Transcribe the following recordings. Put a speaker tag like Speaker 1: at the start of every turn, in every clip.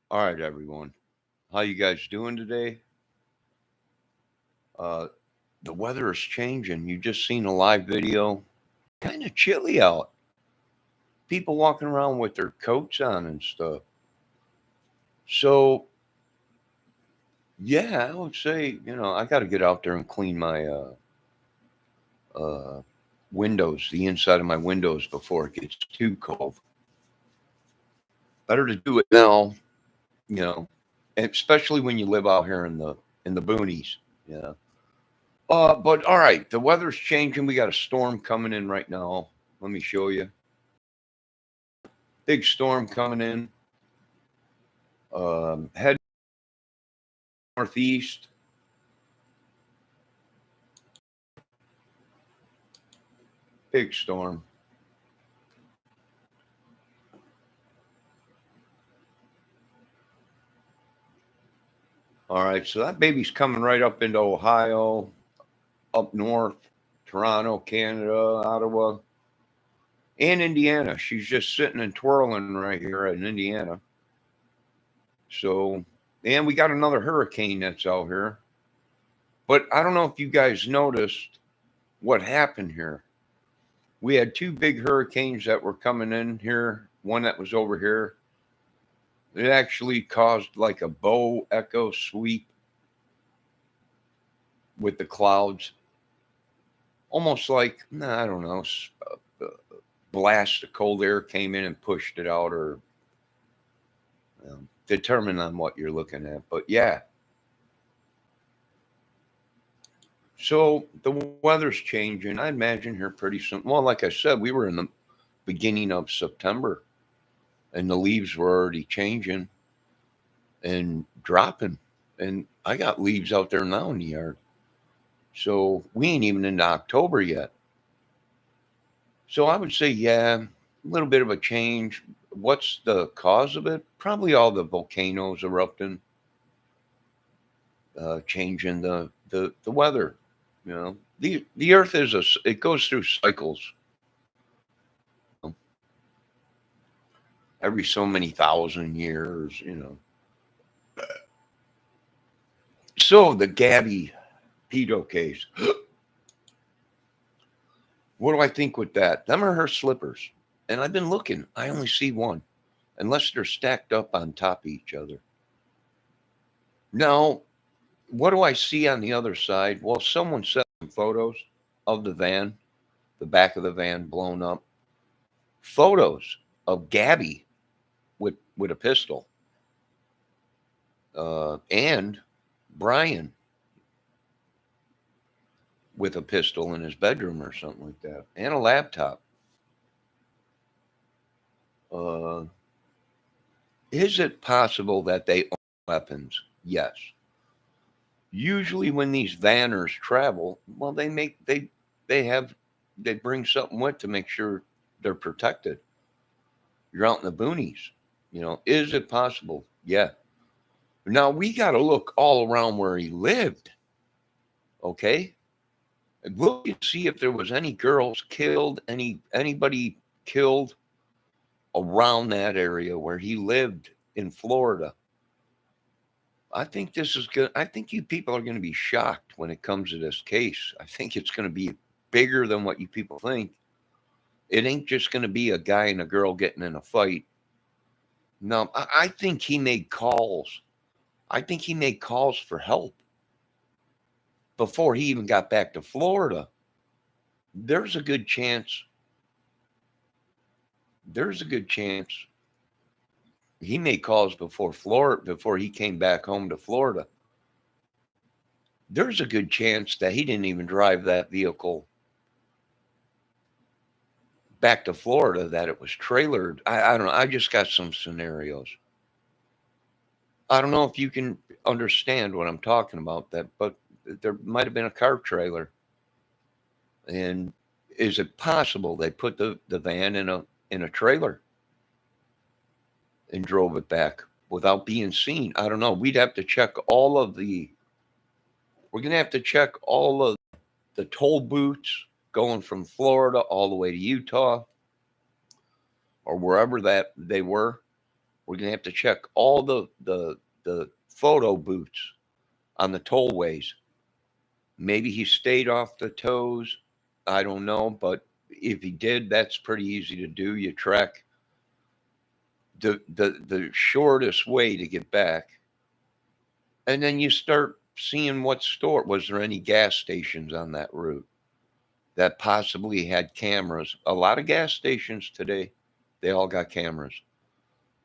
Speaker 1: All right, everyone. How you guys doing today? Uh, the weather is changing. You just seen a live video. Kind of chilly out. People walking around with their coats on and stuff. So, yeah, I would say, I got to get out there and clean my uh, windows, the inside of my windows before it gets too cold. Better to do it now, you know, and especially when you live out here in the boonies. Yeah. But all right, the weather's changing. We got a storm coming in right now. Let me show you. Big storm coming in. Head northeast. Big storm. All right, so that baby's coming right up into Ohio, up north, Toronto, Canada, Ottawa, and Indiana. She's just sitting and twirling right here in Indiana. So, and we got another hurricane that's out here. But I don't know if you guys noticed what happened here. We had two big hurricanes that were coming in here, one that was over here. It actually caused like a bow echo sweep with the clouds, almost like, nah, I don't know, blast of cold air came in and pushed it out, or determine on what you're looking at. But yeah, so the weather's changing. I imagine here pretty soon. Well, like I said, we were in the beginning of September and the leaves were already changing and dropping. And I got leaves out there now in the yard. So we ain't even into October yet. So I would say, yeah, a little bit of a change. What's the cause of it? Probably all the volcanoes erupting, changing the weather. The Earth it goes through cycles. Every so many thousand years. So the Gabby peto case. What do I think with that? Them are her slippers. And I've been looking. I only see one, unless they're stacked up on top of each other. Now, what do I see on the other side? Well, someone sent some photos of the van, the back of the van blown up. Photos of Gabby with a pistol, and Brian with a pistol in his bedroom or something like that, and a laptop. Uh, is it possible that they own weapons? Yes. Usually, when these vanners travel, well, they bring something with to make sure they're protected. You're out in the boonies. Is it possible? Yeah. Now we got to look all around where he lived. Okay. Look and see if there was any girls killed, anybody killed around that area where he lived in Florida. I think this is good. I think you people are going to be shocked when it comes to this case. I think it's going to be bigger than what you people think. It ain't just going to be a guy and a girl getting in a fight. No, I think he made calls. I think he made calls for help before he even got back to Florida. There's a good chance. There's a good chance he made calls before he came back home to Florida. There's a good chance that he didn't even drive that vehicle back to Florida, that it was trailered. I don't know. I just got some scenarios. I don't know if you can understand what I'm talking about, that, but there might have been a car trailer. And is it possible they put the van in a trailer and drove it back without being seen? I don't know. We'd have to check all of the we're gonna have to check all of the toll booths going from Florida all the way to Utah or wherever that they were. We're going to have to check all the photo booths on the tollways. Maybe he stayed off the toes. I don't know, but if he did, that's pretty easy to do. You track the shortest way to get back, and then you start seeing what store. Was there any gas stations on that route that possibly had cameras? A lot of gas stations today, they all got cameras.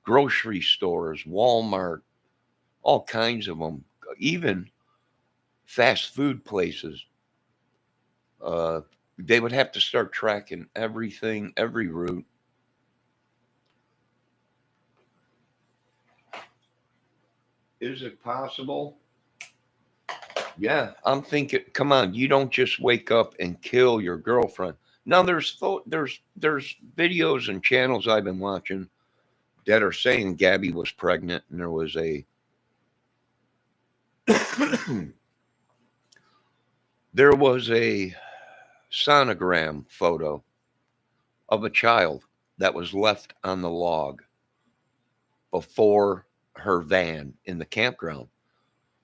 Speaker 1: Grocery stores, Walmart, all kinds of them, even fast food places. They would have to start tracking everything, every route. Is it possible? Yeah, I'm thinking. Come on, you don't just wake up and kill your girlfriend. Now there's videos and channels I've been watching that are saying Gabby was pregnant, and there was a there was a sonogram photo of a child that was left on the log before her van in the campground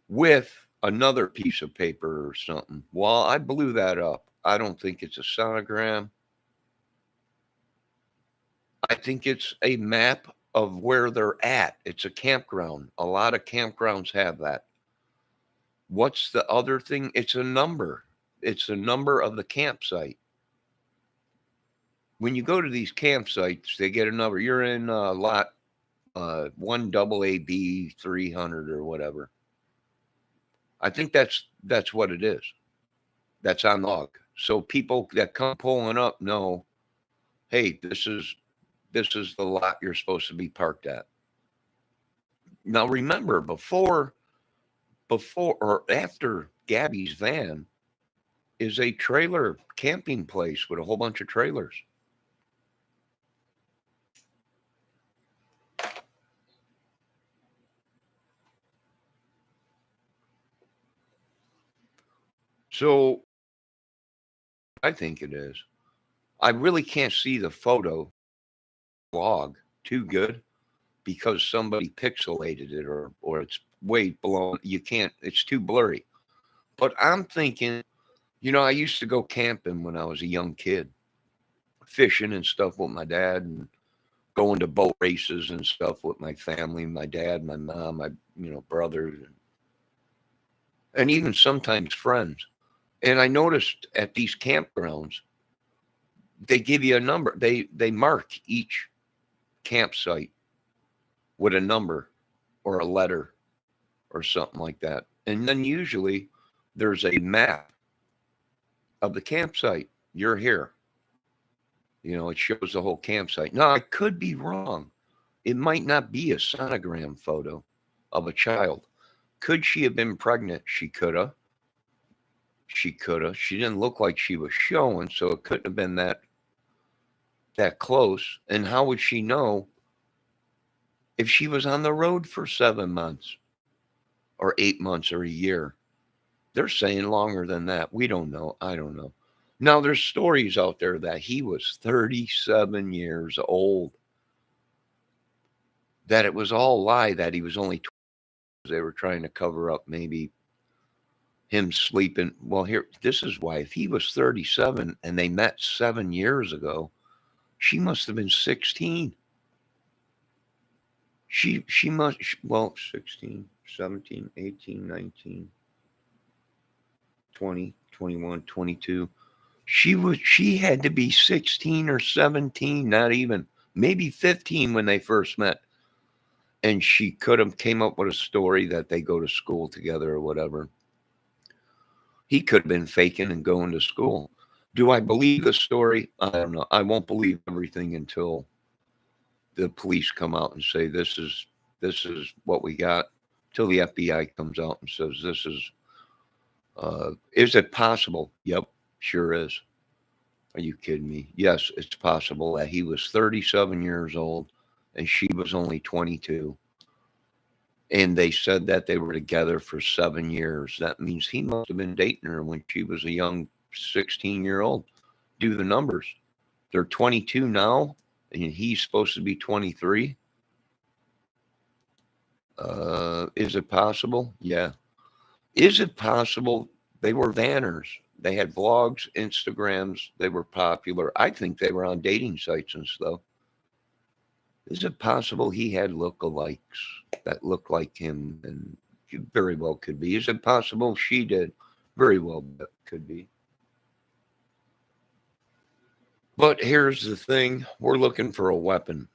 Speaker 1: with another piece of paper or something. Well, I blew that up. I don't think it's a sonogram. I think it's a map of where they're at. It's a campground. A lot of campgrounds have that. What's the other thing? It's a number. It's the number of the campsite. When you go to these campsites, they get a number. You're in lot 1AA B 300 or whatever. I think that's what it is. That's on the log. So people that come pulling up know, hey, this is the lot you're supposed to be parked at. Now remember, before or after Gabby's van is a trailer camping place with a whole bunch of trailers. So I think it is. I really can't see the photo log too good because somebody pixelated it or it's way blown. You can't, it's too blurry. But I'm thinking, I used to go camping when I was a young kid, fishing and stuff with my dad and going to boat races and stuff with my family, my dad, my mom, my brothers, and even sometimes friends. And I noticed at these campgrounds, they give you a number. They mark each campsite with a number or a letter or something like that. And then usually there's a map of the campsite. You're here. It shows the whole campsite. Now, I could be wrong. It might not be a sonogram photo of a child. Could she have been pregnant? She could have. She could have. She didn't look like she was showing, so it couldn't have been that close. And how would she know if she was on the road for 7 months or 8 months or a year? They're saying longer than that. We don't know. I don't know. Now, there's stories out there that he was 37 years old, that it was all lie, that he was only 20. They were trying to cover up maybe him sleeping. Well, here, this is why. If he was 37 and they met 7 years ago, she must have been 16. She must, 16, 17, 18, 19, 20, 21, 22. She had to be 16 or 17, not even, maybe 15 when they first met. And she could have came up with a story that they go to school together or whatever. He could have been faking and going to school. Do I believe the story? I don't know. I won't believe everything until the police come out and say this is what we got. Till the FBI comes out and says this is it possible? Yep, sure is. Are you kidding me? Yes, it's possible that he was 37 years old and she was only 22. And they said that they were together for 7 years. That means he must have been dating her when she was a young 16-year-old. Do the numbers. They're 22 now, and he's supposed to be 23. Is it possible? Yeah. Is it possible they were vanners? They had blogs, Instagrams. They were popular. I think they were on dating sites and stuff. Is it possible he had lookalikes that looked like him? And very well could be. Is it possible she did? Very well could be. But here's the thing, we're looking for a weapon.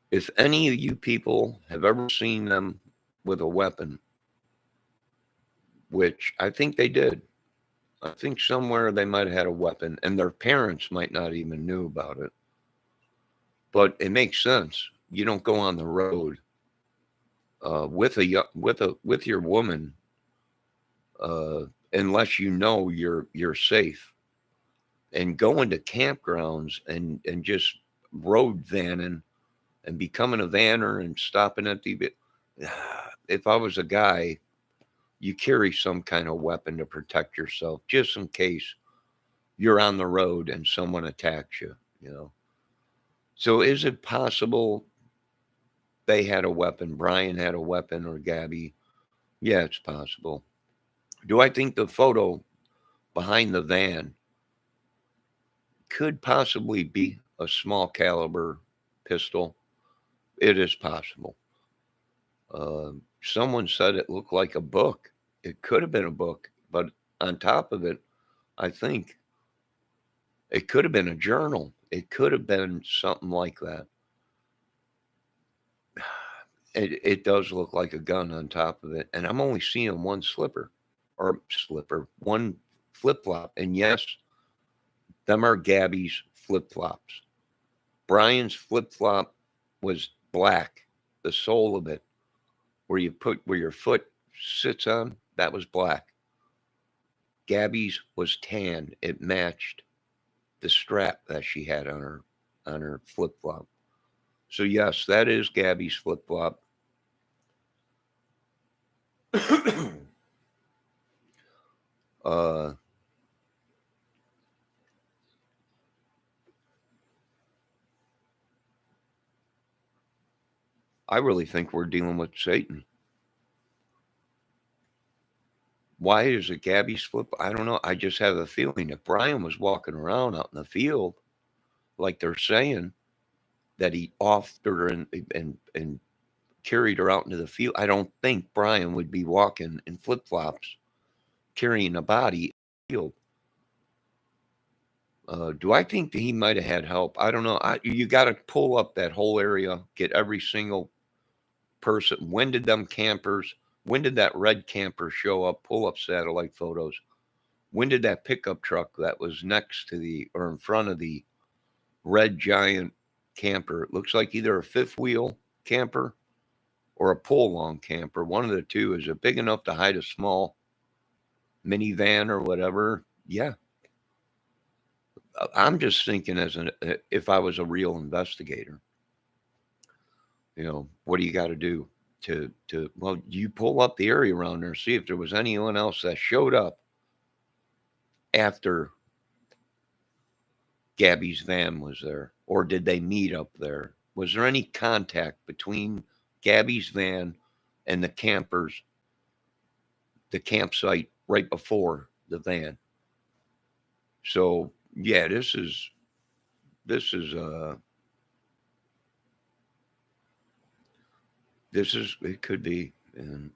Speaker 1: If any of you people have ever seen them with a weapon, which I think they did, I think somewhere they might have had a weapon and their parents might not even knew about it. But it makes sense. You don't go on the road with your woman unless you know you're safe. And going to campgrounds and just road vanning and becoming a vanner and stopping at the. If I was a guy, you carry some kind of weapon to protect yourself, just in case you're on the road and someone attacks you. You know. So is it possible they had a weapon? Brian had a weapon, or Gabby? Yeah, it's possible. Do I think the photo behind the van could possibly be a small caliber pistol? It is possible. Someone said it looked like a book. It could have been a book, but on top of it, I think it could have been a journal. It could have been something like that. It does look like a gun on top of it, and I'm only seeing one one flip flop. And yes, them are Gabby's flip flops. Brian's flip flop was black, the sole of it, where your foot sits on, that was black. Gabby's was tan. It matched the strap that she had on her flip flop. So yes, that is Gabby's flip flop. uh, I really think we're dealing with Satan. Why is it Gabby's flip? I don't know. I just have a feeling if Brian was walking around out in the field, like they're saying, that he offed her and carried her out into the field, I don't think Brian would be walking in flip flops carrying a body in the field. Do I think that he might have had help? I don't know. You got to pull up that whole area, get every single person. When did that red camper show up? Pull up satellite photos. When did that pickup truck that was next to or in front of the red giant camper? It looks like either a fifth wheel camper or a pull long camper. One of the two. Is it big enough to hide a small minivan or whatever? Yeah. I'm just thinking if I was a real investigator, what do you got to do well, you pull up the area around there, see if there was anyone else that showed up after Gabby's van was there, or did they meet up there? Was there any contact between Gabby's van and the campsite right before the van? So yeah, this is it could be, and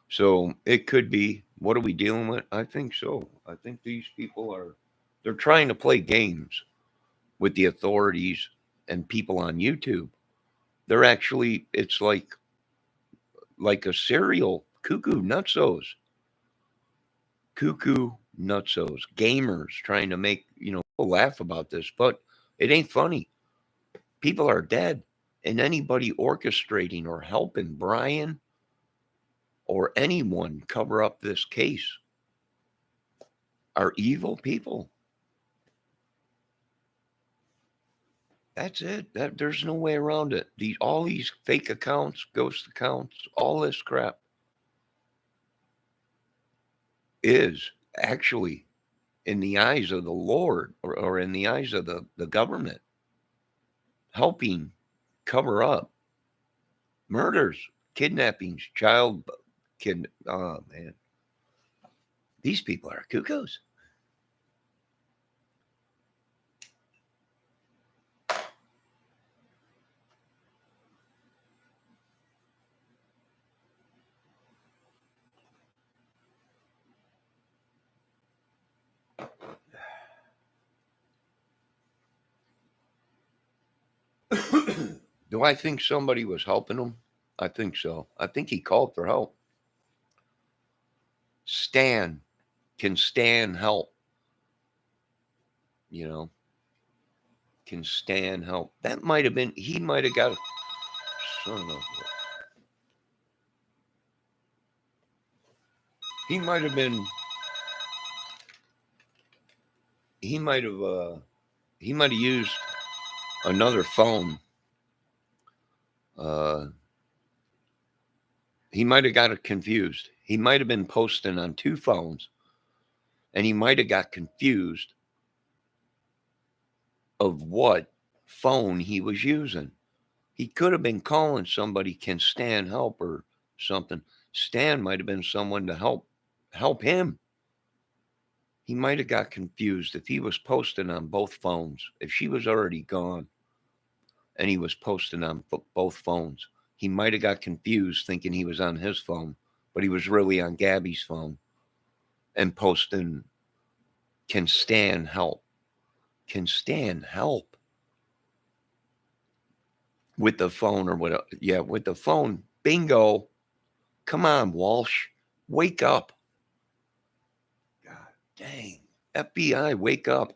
Speaker 1: so it could be. What are we dealing with? I think so. I think these people they're trying to play games with the authorities and people on YouTube. They're actually, it's like a serial cuckoo nutsos, gamers trying to make people laugh about this, but it ain't funny. People are dead, and anybody orchestrating or helping Brian or anyone cover up this case are evil people. That's it. There's no way around it. All these fake accounts, ghost accounts, all this crap is actually, in the eyes of the Lord, or in the eyes of the government, helping cover up murders, kidnappings, oh man, these people are cuckoos. Do I think somebody was helping him? I think so. I think he called for help. Stan can Stan help? You know, can Stan help? That might have been. He might have got. Son of. He might have been. He might have. He might have used another phone. He might have got it confused. He might have been posting on two phones, and he might have got confused of what phone he was using. He could have been calling somebody, can Stan help or something. Stan might have been someone to help him. He might have got confused if he was posting on both phones. If she was already gone and he was posting on both phones, he might have got confused thinking he was on his phone, but he was really on Gabby's phone and posting, can Stan help? Can Stan help? With the phone or whatever. Yeah, with the phone. Bingo. Come on, Walsh. Wake up. God dang. FBI, wake up.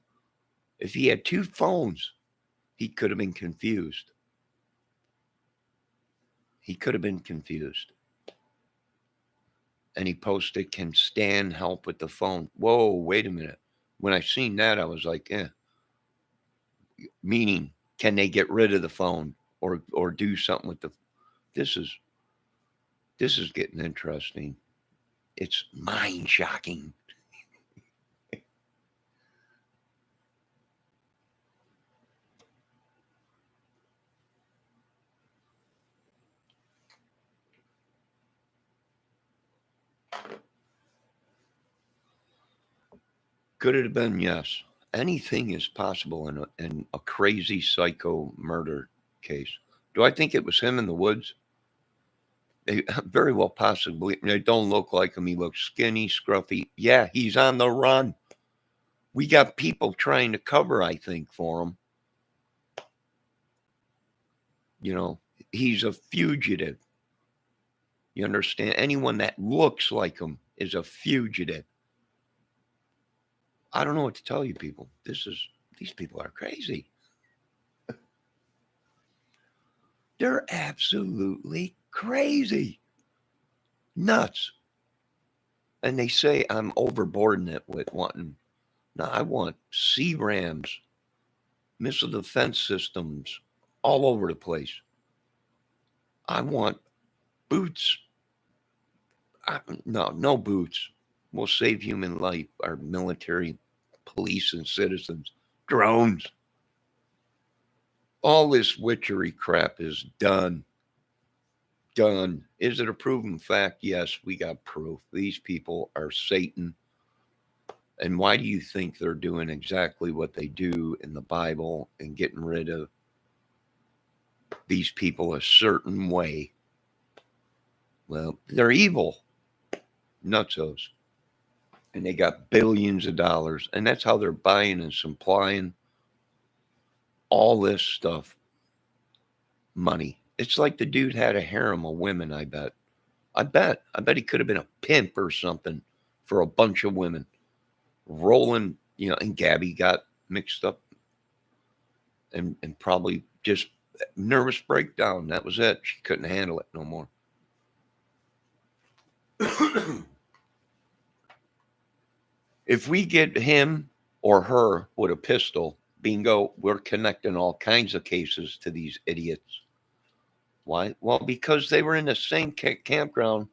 Speaker 1: If he had two phones, he could have been confused. He could have been confused. And he posted, can Stan help with the phone? Whoa, wait a minute. When I seen that, I was like, Meaning, can they get rid of the phone or do something with the. This is getting interesting. It's mind shocking. Could it have been? Yes. Anything is possible in a crazy psycho murder case. Do I think it was him in the woods? They very well possibly. They don't look like him. He looks skinny, scruffy. Yeah, he's on the run. We got people trying to cover, I think, for him. You know, he's a fugitive. You understand? Anyone that looks like him is a fugitive. I don't know what to tell you, people. These people are crazy. They're absolutely crazy. Nuts. And they say I'm overboarding it with wanting. Now I want C-rams, missile defense systems all over the place. I want boots. No boots. We'll save human life, our military, police, and citizens. Drones. All this witchery crap is done. Done. Is it a proven fact? Yes, we got proof. These people are Satan. And why do you think they're doing exactly what they do in the Bible and getting rid of these people a certain way? Well, they're evil. Nutsos. And they got billions of dollars. And that's how they're buying and supplying all this stuff. Money. It's like the dude had a harem of women, I bet. I bet he could have been a pimp or something for a bunch of women. Rolling, and Gabby got mixed up and probably just nervous breakdown. That was it. She couldn't handle it no more. If we get him or her with a pistol, bingo, we're connecting all kinds of cases to these idiots. Why? Well, because they were in the same campground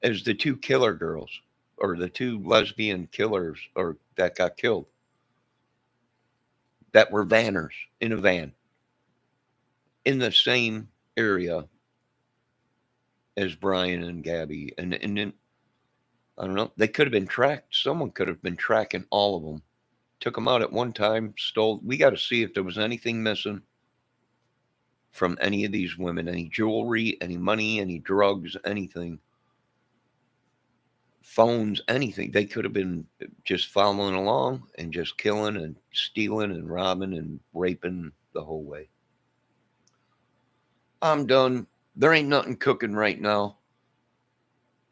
Speaker 1: as the two killer girls or the two lesbian killers or that got killed that were vanners in a van. in the same area as Brian and Gabby. And then, I don't know, they could have been tracked. Someone could have been tracking all of them. Took them out at one time, stole. We got to see if there was anything missing from any of these women, any jewelry, any money, any drugs, anything, phones, anything. They could have been just following along and just killing and stealing and robbing and raping the whole way. I'm done. There ain't nothing cooking right now.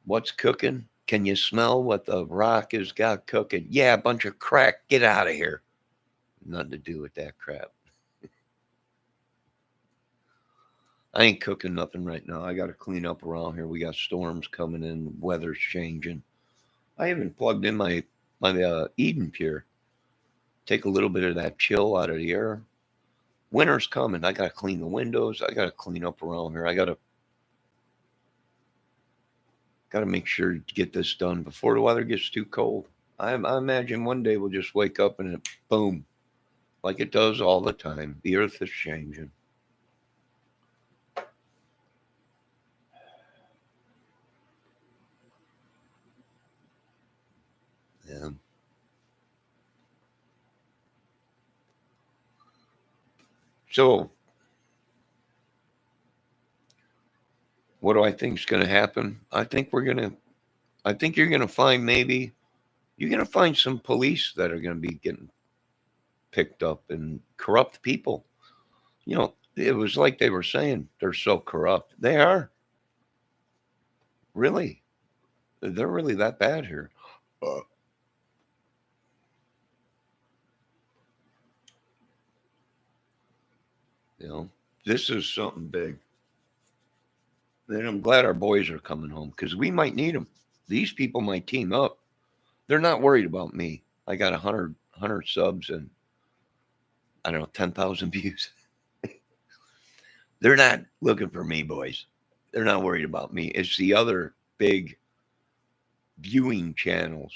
Speaker 1: What's cooking? Can you smell what the Rock has got cooking? Yeah, a bunch of crack. Get out of here. Nothing to do with that crap. I ain't cooking nothing right now. I got to clean up around here. We got storms coming in. Weather's changing. I haven't plugged in my Eden Pure. Take a little bit of that chill out of the air. Winter's coming. I got to clean the windows. I got to clean up around here. I got to make sure to get this done before the weather gets too cold. I imagine one day we'll just wake up and it, boom, like it does all the time. The earth is changing. Yeah. So, what do I think is going to happen? I think you're going to find you're going to find some police that are going to be getting picked up and corrupt people. You know, it was like they were saying they're so corrupt. They are. Really. They're really that bad here. Uh, you know, this is something big. And I'm glad our boys are coming home because we might need them. These people might team up. They're not worried about me. I got 100 subs and I don't know, 10,000 views. They're not looking for me, boys. They're not worried about me. It's the other big viewing channels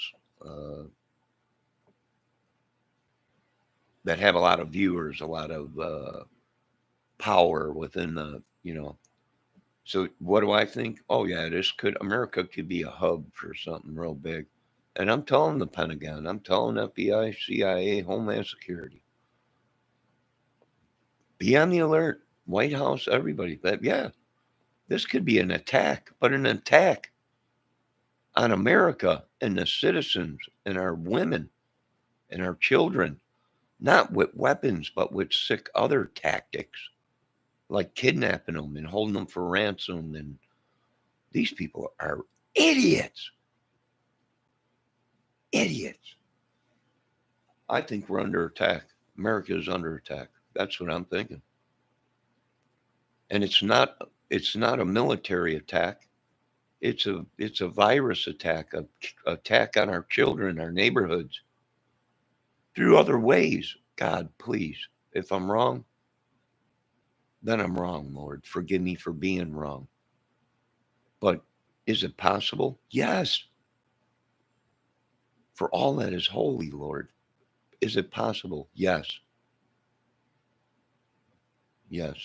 Speaker 1: that have a lot of viewers, a lot of power within the. So what do I think? Oh yeah, America could be a hub for something real big. And I'm telling the Pentagon, I'm telling FBI, CIA, Homeland Security, be on the alert. White House, everybody. But yeah, this could be an attack, but an attack on America and the citizens and our women and our children, not with weapons, but with sick other tactics like kidnapping them and holding them for ransom. And these people are idiots. Idiots. I think we're under attack. America is under attack. That's what I'm thinking. And it's not a military attack. It's a virus attack, a attack on our children, our neighborhoods through other ways. God, please, if I'm wrong, then I'm wrong, Lord. Forgive me for being wrong. But is it possible? Yes. For all that is holy, Lord. Is it possible? Yes. Yes.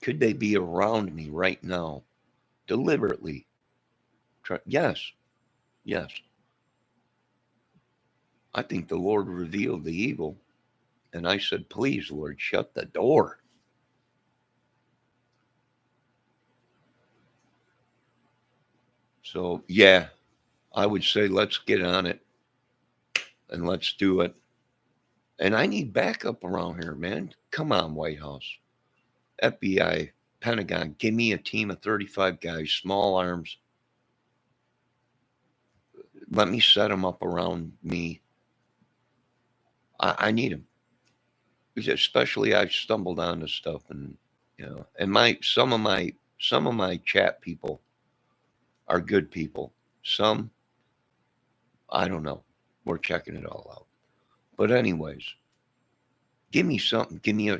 Speaker 1: Could they be around me right now, deliberately? Yes. Yes. I think the Lord revealed the evil. And I said, please, Lord, shut the door. So, yeah, I would say let's get on it and let's do it. And I need backup around here, man. Come on, White House, FBI, Pentagon, give me a team of 35 guys, small arms. Let me set them up around me. I need them. Especially I've stumbled on this stuff and and some of my chat people are good people. Some I don't know. We're checking it all out. But anyways, give me something. Give me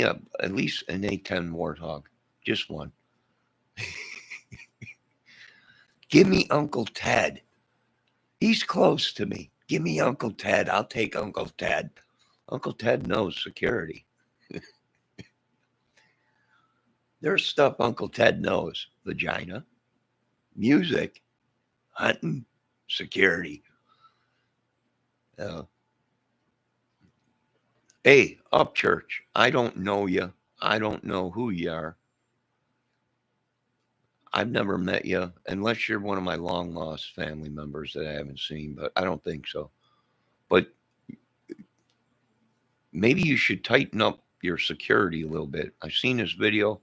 Speaker 1: a at least an A10 Warthog. Just one. Give me Uncle Ted. He's close to me. Give me Uncle Ted. I'll take Uncle Ted. Uncle Ted knows security. There's stuff Uncle Ted knows. Vagina, music, hunting, security. Uh, hey, up church. I don't know you. I don't know who you are. I've never met you unless you're one of my long lost family members that I haven't seen, but I don't think so. But maybe you should tighten up your security a little bit. I've seen this video.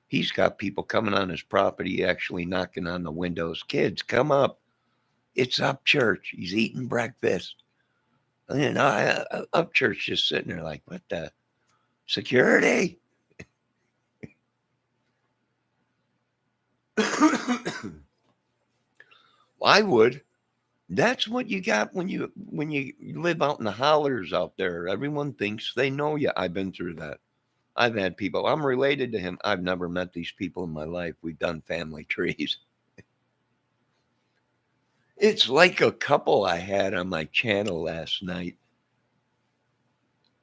Speaker 1: He's got people coming on his property, actually knocking on the windows. Kids, come up. It's up church. He's eating breakfast. And up church just sitting there like, what the security? I would. That's what you got when you live out in the hollers out there. Everyone thinks they know you. I've been through that. I've had people. I'm related to him. I've never met these people in my life. We've done family trees. It's like a couple I had on my channel last night.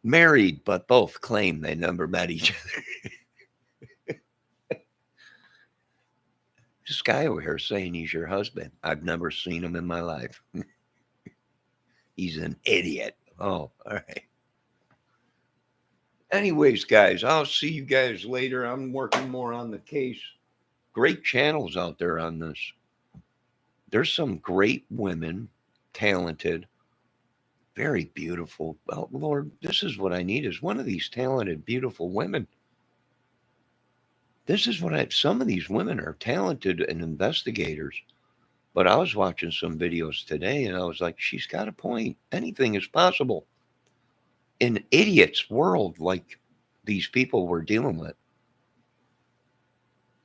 Speaker 1: Married, but both claim they never met each other. This guy over here saying he's your husband. I've never seen him in my life. He's an idiot. Oh, all right. Anyways, guys, I'll see you guys later. I'm working more on the case. Great channels out there on this. There's some great women, talented, very beautiful. Well, Lord, this is what I need is one of these talented, beautiful women. This is what some of these women are talented and investigators. But I was watching some videos today and I was like, she's got a point. Anything is possible. In idiots' world like these people we're dealing with,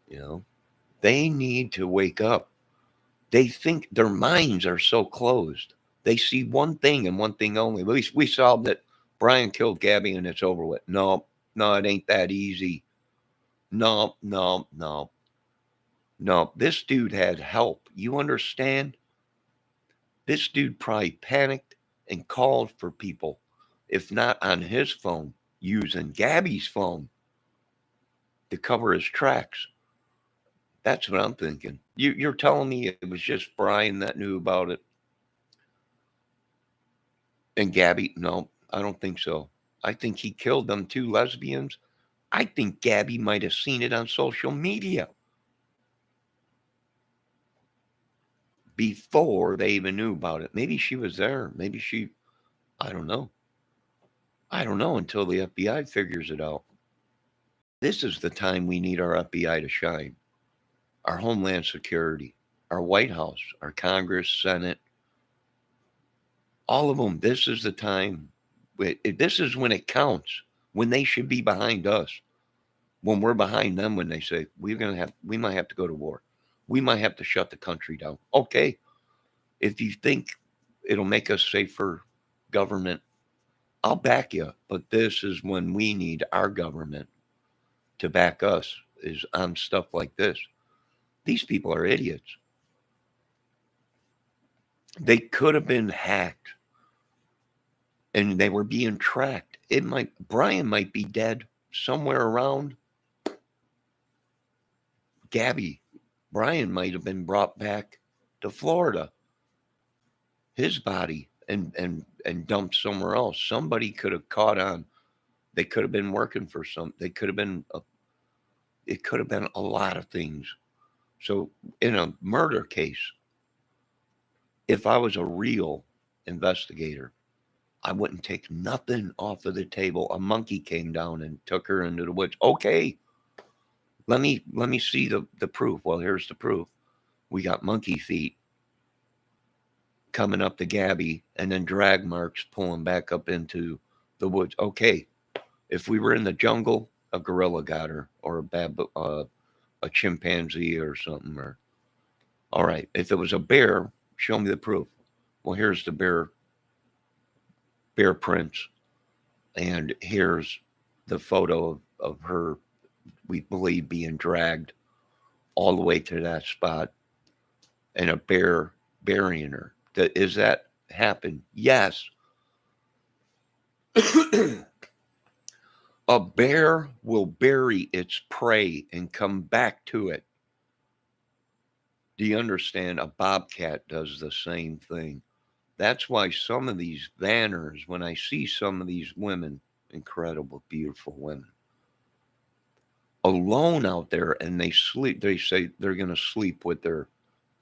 Speaker 1: you know, they need to wake up. They think their minds are so closed. They see one thing and one thing only. We solved it. Brian killed Gabby and it's over with. No, no, it ain't that easy. No, no, no, no. This dude had help. You understand? This dude probably panicked and called for people, if not on his phone, using Gabby's phone to cover his tracks. That's what I'm thinking. You're telling me it was just Brian that knew about it and Gabby? No, I don't think so. I think he killed them two lesbians. I think Gabby might have seen it on social media before they even knew about it. Maybe she was there. Maybe she, I don't know. I don't know until the FBI figures it out. This is the time we need our FBI to shine. Our Homeland Security, our White House, our Congress, Senate, all of them. This is the time. This is when it counts. When they should be behind us. When we're behind them, when they say we might have to go to war, we might have to shut the country down. Okay, if you think it'll make us safer government, I'll back you. But this is when we need our government to back us. Is on stuff like this. These people are idiots. They could have been hacked and they were being tracked. Brian might be dead somewhere around. Gabby, Brian might have been brought back to Florida, his body, and dumped somewhere else. Somebody could have caught on. They could have been working for some. They could have been. It could have been a lot of things. So in a murder case, if I was a real investigator, I wouldn't take nothing off of the table. A monkey came down and took her into the woods. Okay, let me see the proof. Well, here's the proof. We got monkey feet coming up to Gabby and then drag marks pulling back up into the woods. Okay, if we were in the jungle, a gorilla got her or a chimpanzee or something. Or all right, if it was a bear, show me the proof. Well, here's the bear prints, and here's the photo of her. We believe being dragged all the way to that spot, and a bear burying her. Is that happen? Yes. A bear will bury its prey and come back to it. Do you understand? A bobcat does the same thing. That's why some of these vanners, when I see some of these women, incredible, beautiful women, alone out there and they sleep, they say they're going to sleep with their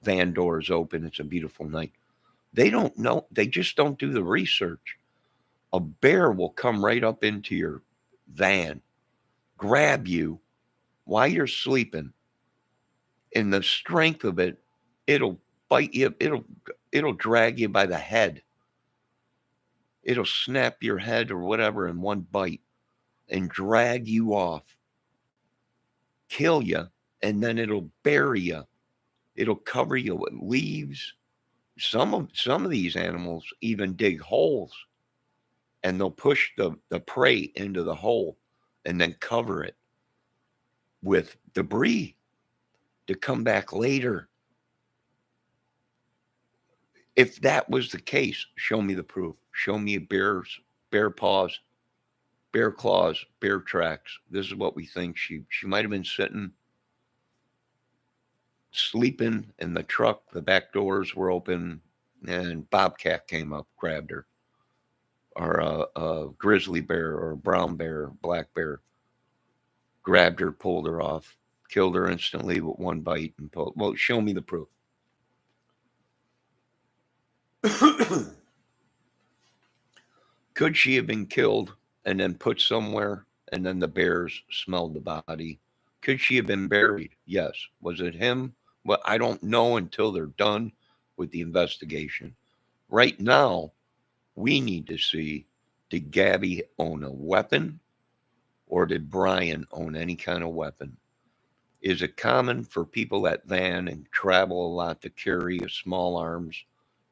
Speaker 1: van doors open. It's a beautiful night. They don't know. They just don't do the research. A bear will come right up into your van, grab you while you're sleeping. And the strength of it, it'll bite you. It'll drag you by the head. It'll snap your head or whatever in one bite and drag you off, kill you, and then it'll bury you. It'll cover you with leaves. Some of these animals even dig holes and they'll push the prey into the hole and then cover it with debris to come back later. If that was the case, show me the proof. Show me bear paws, bear claws, bear tracks. This is what we think. She might have been sitting, sleeping in the truck. The back doors were open, and bobcat came up, grabbed her, or a grizzly bear, or a brown bear, black bear, grabbed her, pulled her off, killed her instantly with one bite, and pulled. Well, show me the proof. Could she have been killed and then put somewhere and then the bears smelled the body? Could she have been buried? Yes. Was it him? Well, I don't know until they're done with the investigation. Right now, we need to see, did Gabby own a weapon or did Brian own any kind of weapon? Is it common for people that van and travel a lot to carry a small arms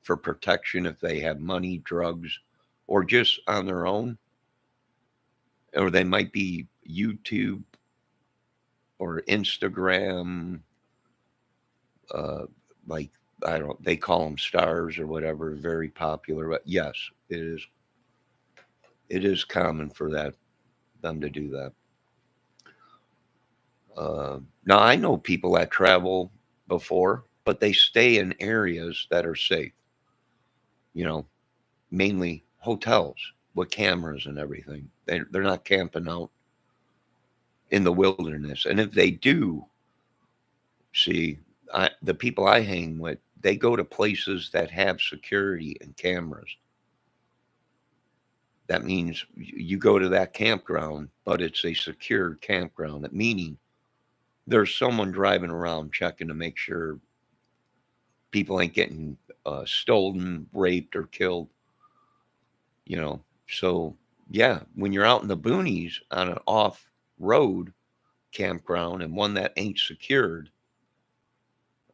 Speaker 1: for protection if they have money, drugs, or just on their own? Or they might be YouTube or Instagram, uh, like, I don't, they call them stars or whatever, very popular. But yes, it is. It is common for them to do that. Now I know people that travel before, but they stay in areas that are safe. You know, mainly hotels with cameras and everything. They're not camping out in the wilderness. And if they do, see, the people I hang with, they go to places that have security and cameras. That means you go to that campground, but it's a secure campground, meaning there's someone driving around checking to make sure people ain't getting stolen, raped, or killed. You know, so yeah, when you're out in the boonies on an off-road campground and one that ain't secured,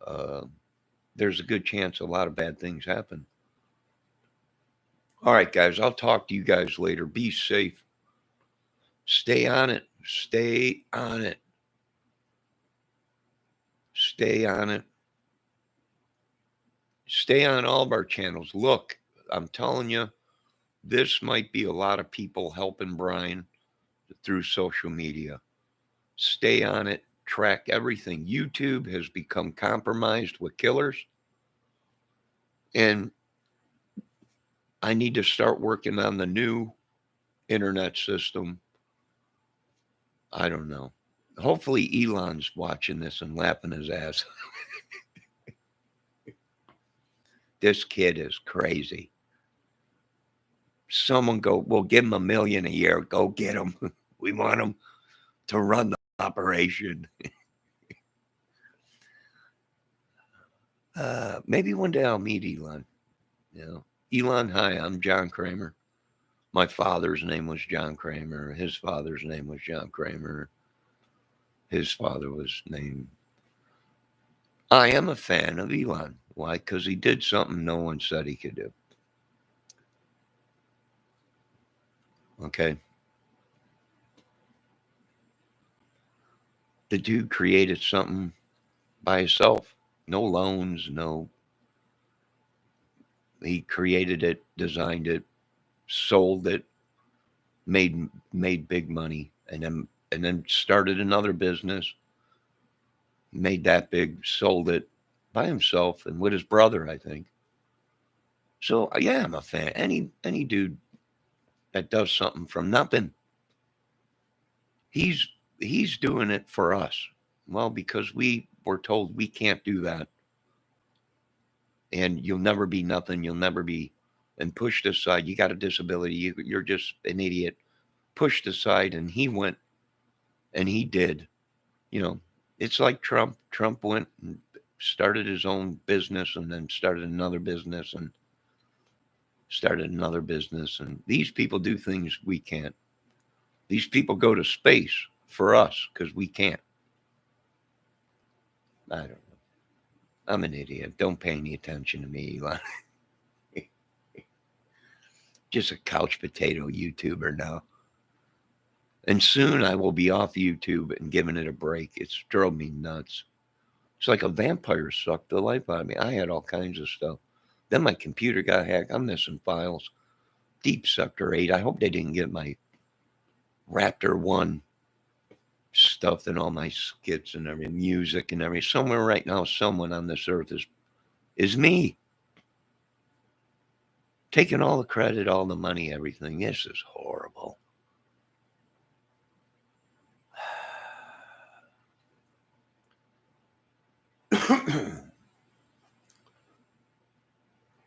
Speaker 1: uh, there's a good chance a lot of bad things happen. All right, guys, I'll talk to you guys later. Be safe. Stay on it. Stay on it. Stay on it. Stay on all of our channels. Look, I'm telling you, this might be a lot of people helping Brian through social media. Stay on it. Track everything. YouTube has become compromised with killers. And I need to start working on the new internet system. I don't know. Hopefully Elon's watching this and laughing his ass. This kid is crazy. Someone go, we'll give him $1 million a year. Go get him. We want him to run the operation. Maybe one day I'll meet Elon. You know, Elon, hi, I'm John Kramer. My father's name was John Kramer. His father's name was John Kramer. His father was named. I am a fan of Elon. Why? Because he did something no one said he could do. Okay. The dude created something by himself. No loans, no. He created it, designed it, sold it, made big money, and then started another business, made that big, sold it by himself and with his brother, I think. So yeah, I'm a fan. Any dude that does something from nothing, he's he's doing it for us. Well, because we were told we can't do that, and you'll never be nothing. You'll never be, and pushed aside. You got a disability. You're just an idiot. Pushed aside, and he went and he did. You know, it's like Trump. Trump went and started his own business, and then started another business, and started another business. And these people do things we can't. These people go to space for us because we can't. I don't know. I'm an idiot. Don't pay any attention to me, Elon. Just a couch potato YouTuber now. And soon I will be off YouTube and giving it a break. It's drove me nuts. It's like a vampire sucked the life out of me. I had all kinds of stuff. Then my computer got hacked. I'm missing files. Deep Sector 8. I hope they didn't get my Raptor 1 stuff and all my skits and everything, music and everything. Somewhere right now, someone on this earth is me. Taking all the credit, all the money, everything. This is horrible.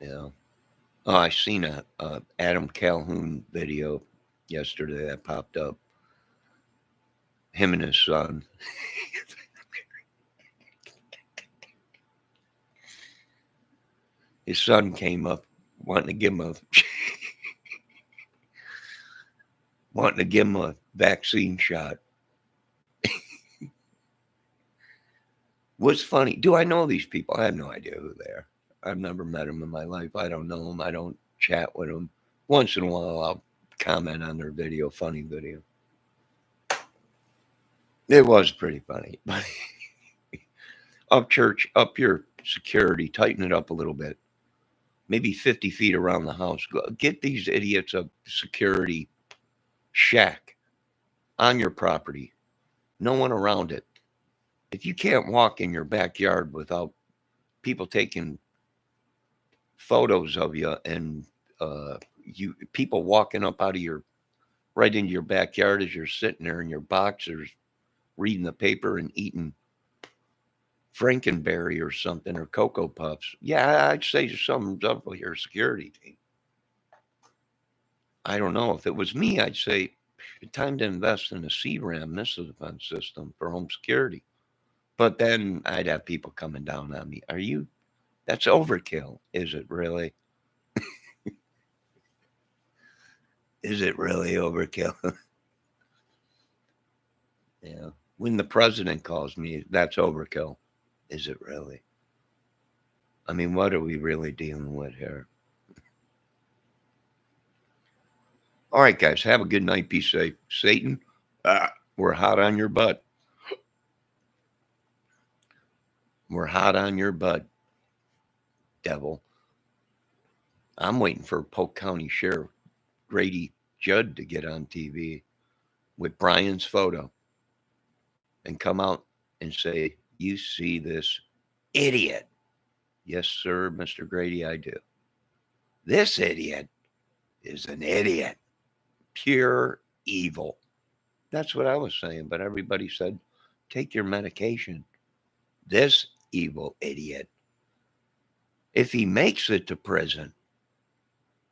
Speaker 1: Yeah. Oh, I seen a Adam Calhoun video yesterday that popped up. Him and his son. His son came up wanting to give him a vaccine shot. What's funny? Do I know these people? I have no idea who they are. I've never met them in my life. I don't know them. I don't chat with them. Once in a while, I'll comment on their video, funny video. It was pretty funny. Up your security, tighten it up a little bit. Maybe 50 feet around the house. Get these idiots a security shack on your property. No one around it. If you can't walk in your backyard without people taking photos of you and people walking up out of right into your backyard as you're sitting there in your boxers reading the paper and eating Frankenberry or something or Cocoa Puffs. Yeah, I'd say something's up with your security team. I don't know. If it was me, I'd say time to invest in a CRAM missile defense system for home security. But then I'd have people coming down on me. That's overkill. Is it really? Is it really overkill? Yeah. When the president calls me, that's overkill. Is it really? I mean, what are we really dealing with here? All right, guys, have a good night. Be safe. Satan, we're hot on your butt. We're hot on your butt, devil. I'm waiting for Polk County Sheriff Grady Judd to get on TV with Brian's photo and come out and say, "You see this idiot?" Yes, sir, Mr. Grady, I do. This idiot is an idiot. Pure evil. That's what I was saying, but everybody said, take your medication. This evil idiot. If he makes it to prison,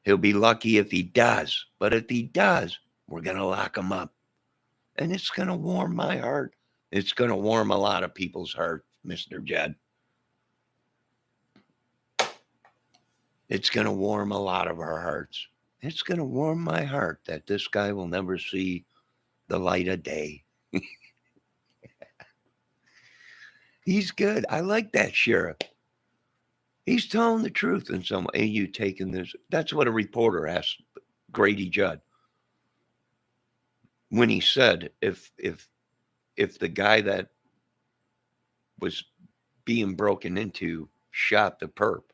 Speaker 1: he'll be lucky if he does. But if he does, we're going to lock him up. And it's going to warm my heart. It's going to warm a lot of people's heart, Mr. Judd. It's going to warm a lot of our hearts. It's going to warm my heart that this guy will never see the light of day. He's good. I like that sheriff. He's telling the truth in some way. You taking this? That's what a reporter asked Grady Judd when he said if the guy that was being broken into shot the perp,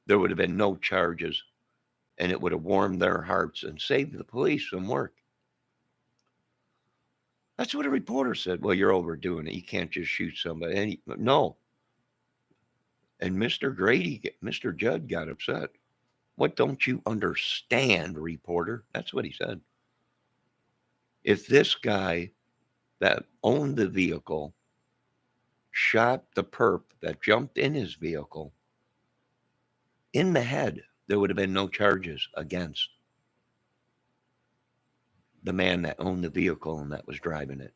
Speaker 1: there would have been no charges. and it would have warmed their hearts and saved the police some work. That's what a reporter said. Well, you're overdoing it. You can't just shoot somebody. No. And Mr. Judd got upset. What don't you understand, reporter? That's what he said. If this guy that owned the vehicle shot the perp that jumped in his vehicle in the head, there would have been no charges against the man that owned the vehicle and that was driving it.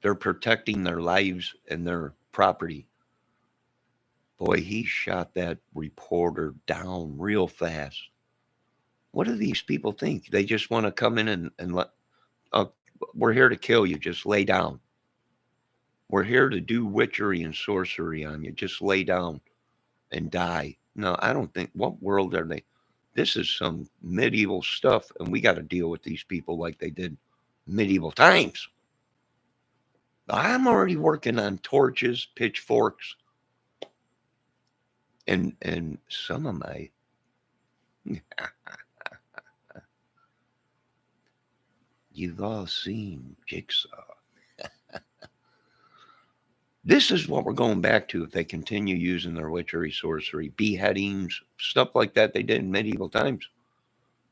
Speaker 1: They're protecting their lives and their property. Boy, he shot that reporter down real fast. What do these people think? They just want to come in and let, we're here to kill you. Just lay down. We're here to do witchery and sorcery on you. Just lay down and die. No, I don't think, what world are they? This is some medieval stuff, and we got to deal with these people like they did medieval times. I'm already working on torches, pitchforks, and some of my you've all seen Jigsaw. This is what we're going back to if they continue using their witchery, sorcery, beheadings, stuff like that they did in medieval times.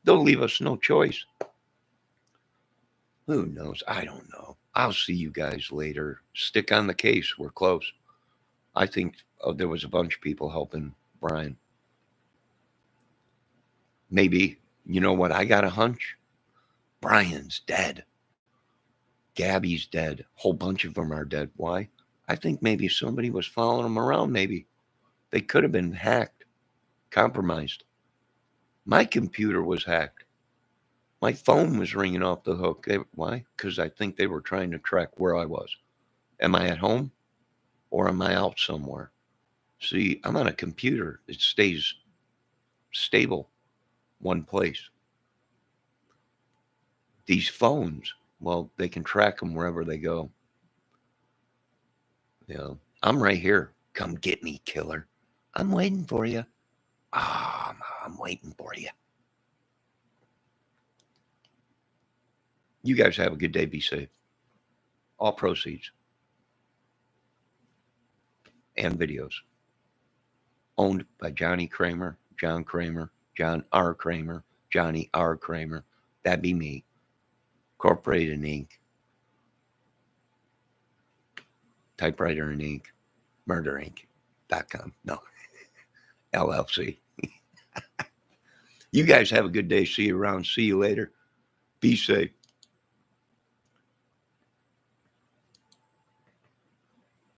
Speaker 1: They'll leave us no choice. Who knows? I don't know. I'll see you guys later. Stick on the case. We're close. I think there was a bunch of people helping Brian. Maybe, you know what? I got a hunch. Brian's dead. Gabby's dead. A whole bunch of them are dead. Why? I think maybe somebody was following them around. Maybe they could have been hacked, compromised. My computer was hacked. My phone was ringing off the hook. Why? Because I think they were trying to track where I was. Am I at home or am I out somewhere? See, I'm on a computer. It stays stable one place. These phones, well, they can track them wherever they go. You know, I'm right here. Come get me, killer. I'm waiting for you. I'm waiting for you. You guys have a good day. Be safe. All proceeds and videos owned by Johnny Kramer, John Kramer, John R. Kramer, Johnny R. Kramer. That'd be me. Incorporated in Inc. Typewriter and Inc. Murderinc.com. No. LLC. You guys have a good day. See you around. See you later. Be safe.